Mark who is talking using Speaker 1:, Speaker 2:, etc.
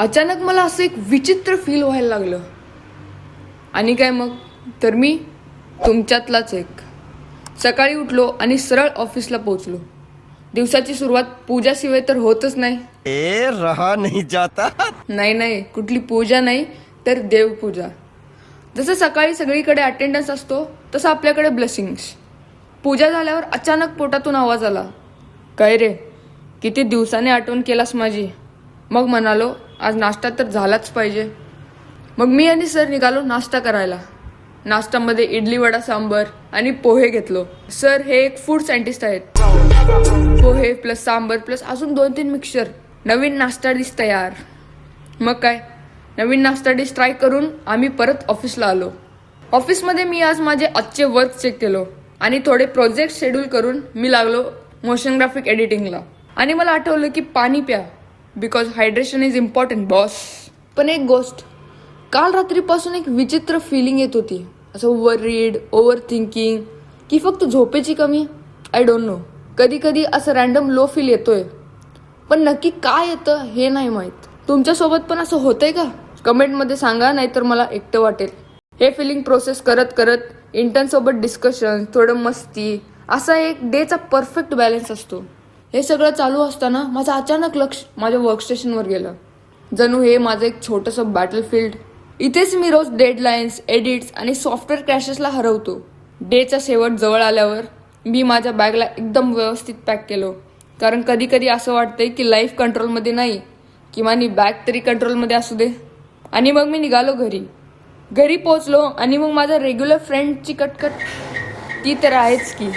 Speaker 1: अचानक मला असं एक विचित्र फील व्हायला लागलं. आणि काय मग, तर मी तुमच्यातलाच एक. सकाळी उठलो आणि सरळ ऑफिसला पोहोचलो. दिवसाची सुरुवात पूजाशिवाय तर होतच नाही.
Speaker 2: रहा नहीं जाता.
Speaker 1: नाही, कुठली पूजा नाही तर देवपूजा. जसं सकाळी सगळीकडे अटेंडन्स असतो तसं आपल्याकडे ब्लेसिंग्स. पूजा झाल्यावर अचानक पोटातून आवाज आला, काय रे, किती दिवसाने आठवण केलास माझी. मग म्हणालो, आज नाश्ता तर झालाच पाहिजे. मग मी आणि सर निघालो नाश्ता करायला. नाश्त्यामध्ये इडली वडा सांबर आणि पोहे घेतलो. सर हे एक फूड सायंटिस्ट आहेत. पोहे प्लस सांबर प्लस अजून 2-3 मिक्सचर. नवीन नाश्ता डिश तयार. मग काय, नवीन नाश्ता डिश ट्राय करून आम्ही परत ऑफिसला आलो. ऑफिसमध्ये मी आज माझे आजचे वर्क चेक केलो आणि थोडे प्रोजेक्ट शेड्यूल करून मी लागलो मोशन ग्राफिक एडिटिंगला. आणि मला आठवलं की पाणी प्या, because hydration is important boss. पण एक गोष्ट, काल रात्रीपासून एक विचित्र फिलिंग येत होती. असं वरीड, ओव्हर थिंकिंग, की फक्त झोपेची कमी, आय डोंट नो. कधी कधी असं रॅन्डम लो फील येतोय, पण नक्की काय येतं हे नाही माहीत. तुमच्यासोबत पण असं होतंय का? कमेंटमध्ये सांगा, नाहीतर मला एकटं वाटेल. हे फिलिंग प्रोसेस करत करत इंटर्नसोबत डिस्कशन, थोडं मस्ती, असा एक डेचा परफेक्ट बॅलन्स असतो. हे सगळं चालू असताना माझं अचानक लक्ष माझ्या वर्कस्टेशनवर गेलं. जणू हे माझं एक छोटंसं बॅटलफील्ड. इथेच मी रोज डेडलाईन्स, एडिट्स आणि सॉफ्टवेअर क्रॅशेसला हरवतो. डेचा शेवट जवळ आल्यावर मी माझ्या बॅगला एकदम व्यवस्थित पॅक केलं. कारण कधी कधी असं वाटतंय की लाईफ कंट्रोलमध्ये नाही, किंवा बॅग तरी कंट्रोलमध्ये असू दे. आणि मग मी निघालो घरी पोचलो आणि मग माझ्या रेग्युलर फ्रेंडची कटकट ती तर आहेच की.